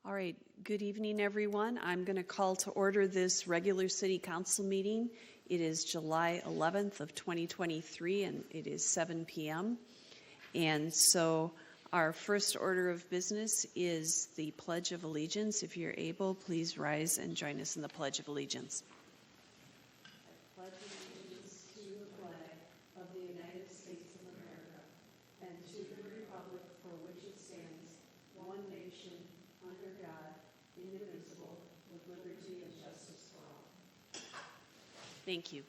All right, good evening, everyone. I'm going to call to order this regular City Council meeting. It is July 11th of 2023, and it is 7 p.m. And so our first order of business is the Pledge of Allegiance. If you're able, please rise and join us in the Pledge of Allegiance. I pledge allegiance to the flag of the United States of America and to the republic for which it stands, one nation, under God, indivisible, with liberty and justice for all. Thank you.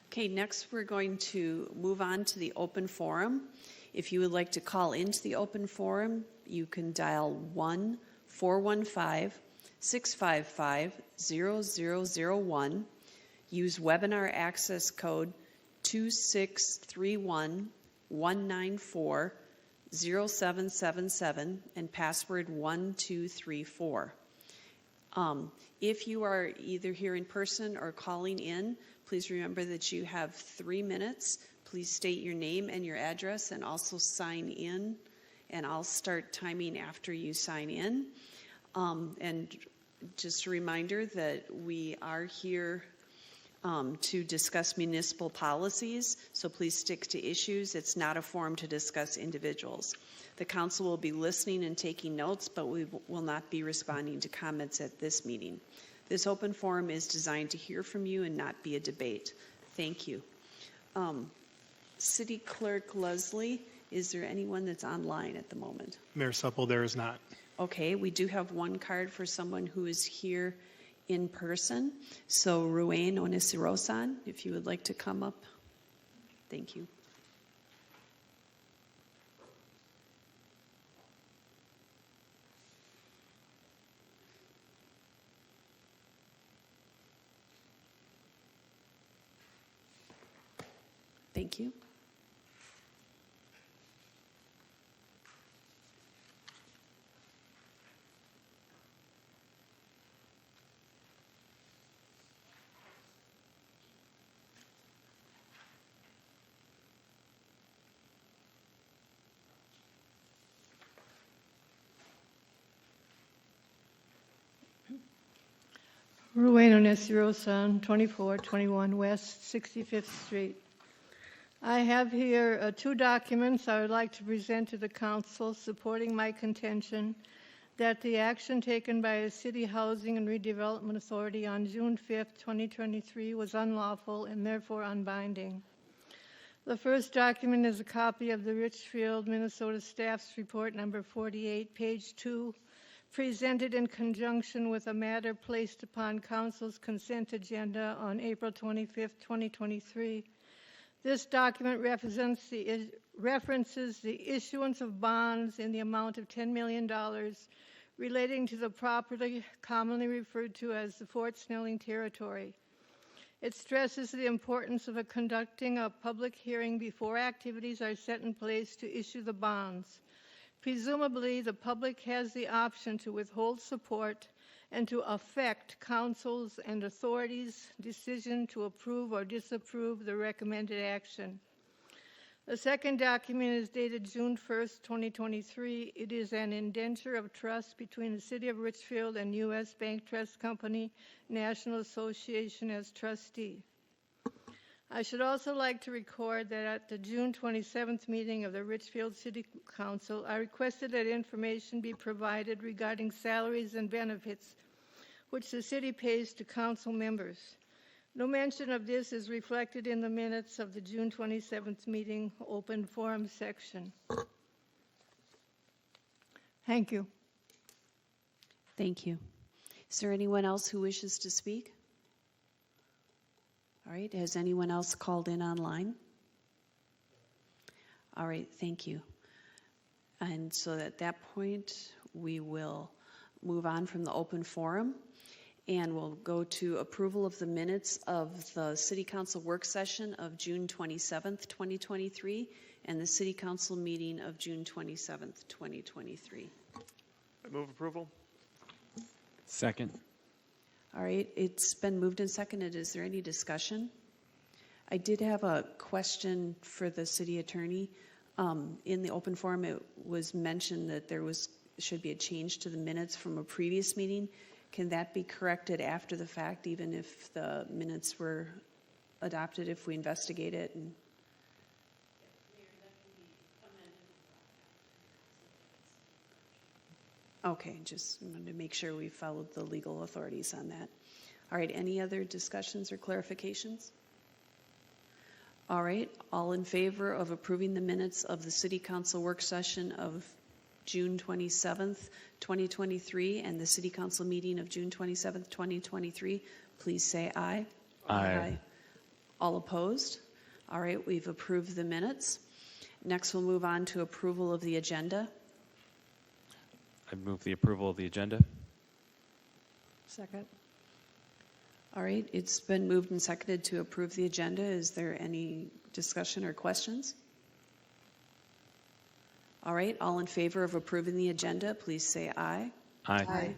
Okay, next we're going to move on to the open forum. If you would like to call into the open forum, you can dial 1-415-655-0001. Use webinar access code 2631-194-0777 and password 1234. If you are either here in person or calling in, please remember that you have 3 minutes. Please state your name and your address and also sign in, and I'll start timing after you sign in. And just a reminder that we are here to discuss municipal policies, so please stick to issues. It's not a forum to discuss individuals. The council will be listening and taking notes, but we will not be responding to comments at this meeting. This open forum is designed to hear from you and not be a debate. Thank you. City Clerk Leslie, is there anyone that's online at the moment? Mayor Supple, there is not. Okay, we do have one card for someone who is here in person. So Ruane Onesirosan, if you would like to come up. Thank you. Thank you. Ruane Onesirosan, 2421 West 65th Street. I have here 2 documents I would like to present to the council supporting my contention that the action taken by the City Housing and Redevelopment Authority on June 5th, 2023 was unlawful and therefore unbinding. The first document is a copy of the Richfield, Minnesota Staff's Report number 48, page 2, presented in conjunction with a matter placed upon Council's consent agenda on April 25th, 2023. This document references the issuance of bonds in the amount of $10 million relating to the property commonly referred to as the Fort Snelling territory. It stresses the importance of conducting a public hearing before activities are set in place to issue the bonds. Presumably, the public has the option to withhold support and to affect council's and authorities' decision to approve or disapprove the recommended action. The second document is dated June 1st, 2023. It is an indenture of trust between the City of Richfield and U.S. Bank Trust Company, National Association as trustee. I should also like to record that at the June 27th meeting of the Richfield City Council, I requested that information be provided regarding salaries and benefits which the city pays to council members. No mention of this is reflected in the minutes of the June 27th meeting open forum section. Thank you. Thank you. Is there anyone else who wishes to speak? All right, has anyone else called in online? All right, thank you. And so at that point, we will move on from the open forum and we'll go to approval of the minutes of the City Council work session of June 27th, 2023 and the City Council meeting of June 27th, 2023. I move approval. Second. All right, it's been moved and seconded. Is there any discussion? I did have a question for the city attorney. In the open forum, it was mentioned that there was should be a change to the minutes from a previous meeting. Can that be corrected after the fact, even if the minutes were adopted, if we investigate it? And okay, just wanted to make sure we followed the legal authorities on that. All right, any other discussions or clarifications? All right, all in favor of approving the minutes of the City Council work session of June 27th, 2023, and the City Council meeting of June 27th, 2023, please say aye. Aye. All opposed? All right, we've approved the minutes. Next, we'll move on to approval of the agenda. I move the approval of the agenda. Second. All right, it's been moved and seconded to approve the agenda. Is there any discussion or questions? All right, all in favor of approving the agenda, please say aye. Aye.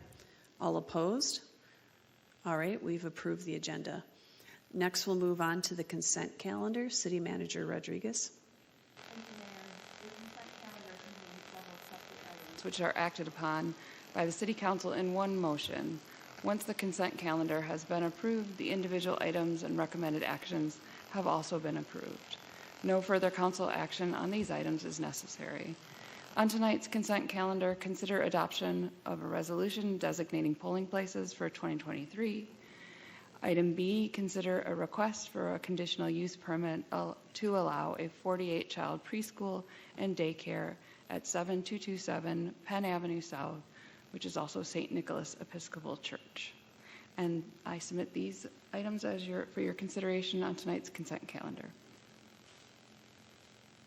All opposed? All right, we've approved the agenda. Next, we'll move on to the consent calendar. City Manager Rodriguez. Which are acted upon by the City Council in one motion. Once the consent calendar has been approved, the individual items and recommended actions have also been approved. No further council action on these items is necessary. On tonight's consent calendar, consider adoption of a resolution designating polling places for 2023. Item B, consider a request for a conditional use permit to allow a 48-child preschool and daycare at 7227 Penn Avenue South, which is also St. Nicholas Episcopal Church. And I submit these items for your consideration on tonight's consent calendar.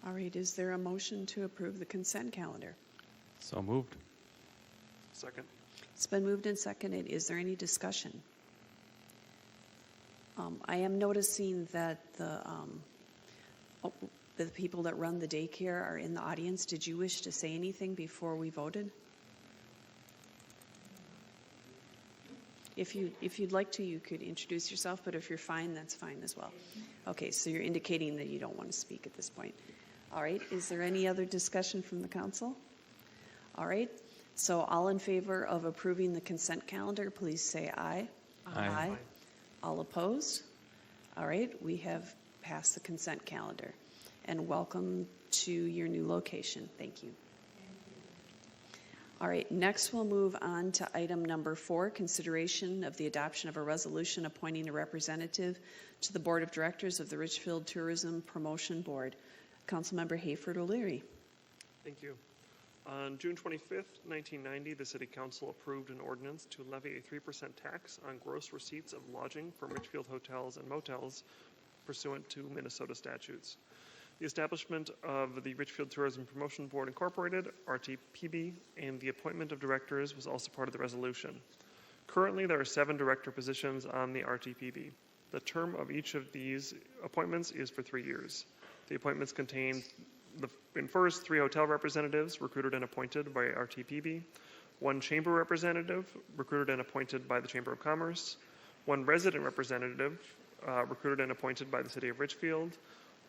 All right, is there a motion to approve the consent calendar? So moved. Second. It's been moved and seconded. Is there any discussion? I am noticing that the people that run the daycare are in the audience. Did you wish to say anything before we voted? If you'd like to, you could introduce yourself, but if you're fine, that's fine as well. Okay, so you're indicating that you don't want to speak at this point. All right, is there any other discussion from the council? All right, so all in favor of approving the consent calendar, please say aye. Aye. All opposed? All right, we have passed the consent calendar. And welcome to your new location. Thank you. All right, next we'll move on to item number 4, consideration of the adoption of a resolution appointing a representative to the Board of Directors of the Richfield Tourism Promotion Board. Councilmember Hayford O'Leary. Thank you. On June 25th, 1990, the City Council approved an ordinance to levy a 3% tax on gross receipts of lodging from Richfield hotels and motels pursuant to Minnesota statutes. The establishment of the Richfield Tourism Promotion Board Incorporated, RTPB, and the appointment of directors was also part of the resolution. Currently, there are 7 director positions on the RTPB. The term of each of these appointments is for 3 years. The appointments contain first 3 hotel representatives recruited and appointed by RTPB, 1 chamber representative recruited and appointed by the Chamber of Commerce, 1 resident representative recruited and appointed by the City of Richfield,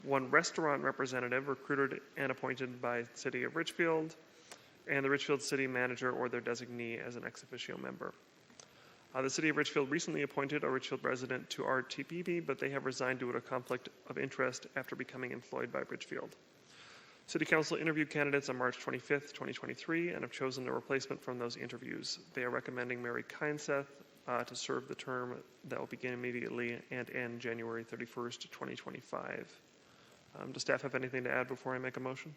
1 restaurant representative recruited and appointed by the City of Richfield, and the Richfield City Manager or their designee as an ex officio member. The City of Richfield recently appointed a Richfield resident to RTPB, but they have resigned due to a conflict of interest after becoming employed by Richfield. City Council interviewed candidates on March 25th, 2023, and have chosen a replacement from those interviews. They are recommending Mary Kineseth to serve the term that will begin immediately and end January 31st, 2025. Does staff have anything to add before I make a motion?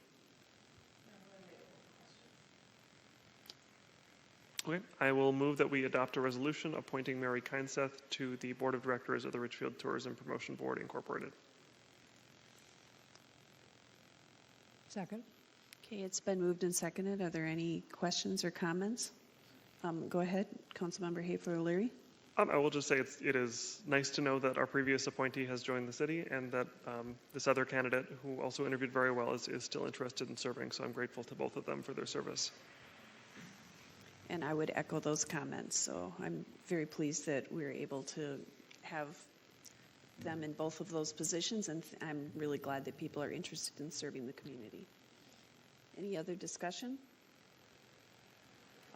Okay, I will move that we adopt a resolution appointing Mary Kineseth to the Board of Directors of the Richfield Tourism Promotion Board, Incorporated. Second. Okay, it's been moved and seconded. Are there any questions or comments? Go ahead, Councilmember Hayford O'Leary. I will just say it is nice to know that our previous appointee has joined the city and that this other candidate, who also interviewed very well, is still interested in serving. So I'm grateful to both of them for their service. And I would echo those comments. So I'm very pleased that we're able to have them in both of those positions, and I'm really glad that people are interested in serving the community. Any other discussion?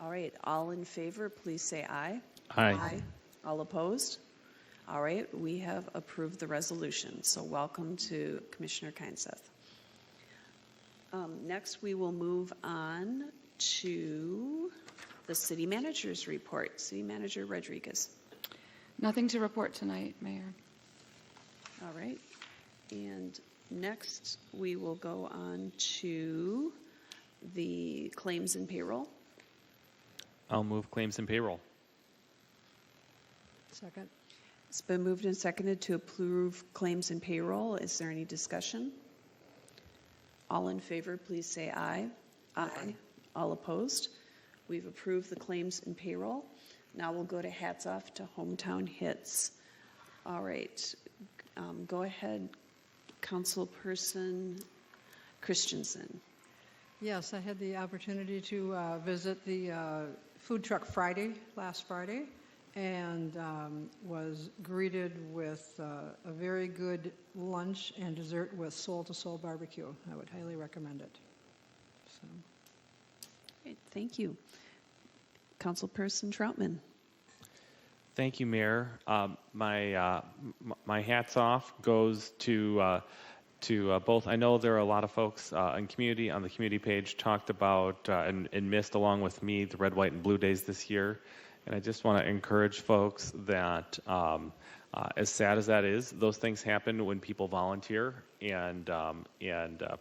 All right, all in favor, please say aye. Aye. All opposed? All right, we have approved the resolution, so welcome to Commissioner Keinseth. Next, we will move on to the city manager's report. City Manager Rodriguez. Nothing to report tonight, Mayor. All right, and next, we will go on to the claims and payroll. I'll move claims and payroll. Second. It's been moved and seconded to approve claims and payroll. Is there any discussion? All in favor, please say aye. Aye. All opposed? We've approved the claims and payroll. Now we'll go to hats off to hometown hits. All right. Go ahead, Councilperson Christensen. Yes, I had the opportunity to visit the Food Truck Friday last Friday, and was greeted with a very good lunch and dessert with Soul to Soul Barbecue. I would highly recommend it. So. Great, thank you. Councilperson Troutman. Thank you, Mayor. My hats off goes to both. I know there are a lot of folks in community on the community page talked about and missed along with me the Red, White, and Blue Days this year. And I just want to encourage folks that as sad as that is, those things happen when people volunteer and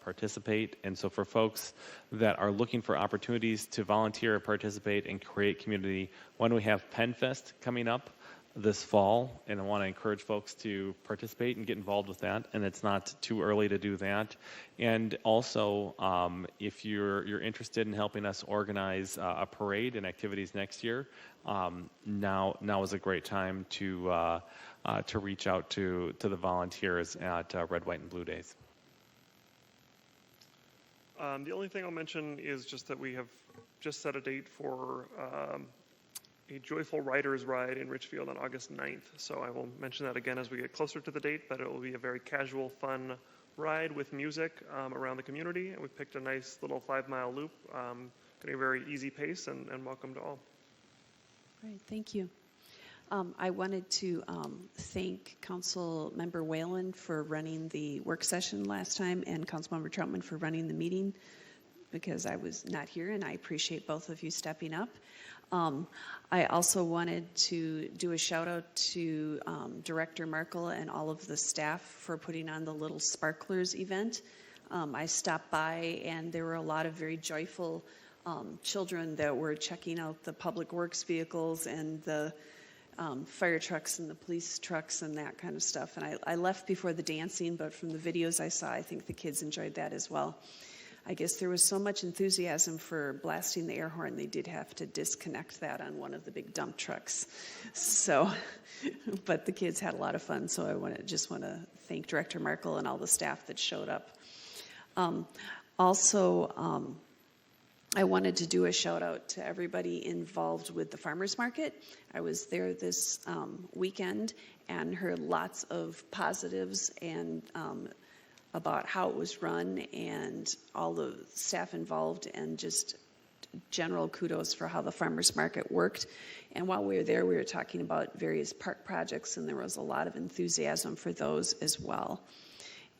participate. And so for folks that are looking for opportunities to volunteer, participate, and create community, when we have PennFest coming up this fall, and I want to encourage folks to participate and get involved with that, and it's not too early to do that. And also, if you're interested in helping us organize a parade and activities next year, now is a great time to reach out to the volunteers at Red, White, and Blue Days. The only thing I'll mention is just that we have just set a date for a Joyful Riders Ride in Richfield on August 9th. So I will mention that again as we get closer to the date, but it will be a very casual, fun ride with music around the community. And we've picked a nice little 5-mile loop, going to be a very easy pace, and welcome to all. Great, thank you. I wanted to thank Councilmember Whalen for running the work session last time, and Councilmember Troutman for running the meeting, because I was not here, and I appreciate both of you stepping up. I also wanted to do a shout out to Director Markle and all of the staff for putting on the Little Sparklers event. I stopped by, and there were a lot of very joyful children that were checking out the public works vehicles and the fire trucks and the police trucks and that kind of stuff. And I left before the dancing, but from the videos I saw, I think the kids enjoyed that as well. I guess there was so much enthusiasm for blasting the air horn, they did have to disconnect that on one of the big dump trucks. So, but the kids had a lot of fun, so I just want to thank Director Markle and all the staff that showed up. Also, I wanted to do a shout out to everybody involved with the farmers market. I was there this weekend and heard lots of positives and about how it was run and all the staff involved, and just general kudos for how the farmers market worked. And while we were there, we were talking about various park projects, and there was a lot of enthusiasm for those as well.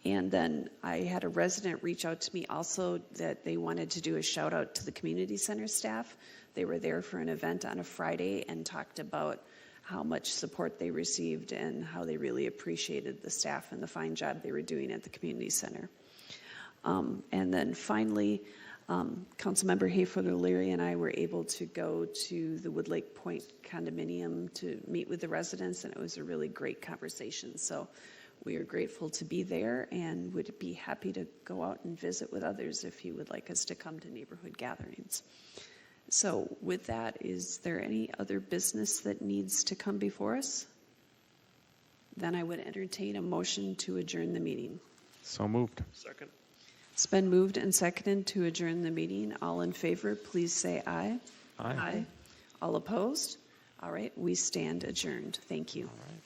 And then I had a resident reach out to me also that they wanted to do a shout out to the community center staff. They were there for an event on a Friday and talked about how much support they received and how they really appreciated the staff and the fine job they were doing at the community center. And then finally, Councilmember Hayford-O'Leary and I were able to go to the Woodlake Point condominium to meet with the residents, and it was a really great conversation. So we are grateful to be there and would be happy to go out and visit with others if you would like us to come to neighborhood gatherings. So with that, is there any other business that needs to come before us? Then I would entertain a motion to adjourn the meeting. So moved. Second. It's been moved and seconded to adjourn the meeting. All in favor, please say aye. Aye. All opposed? All right, we stand adjourned. Thank you. All right.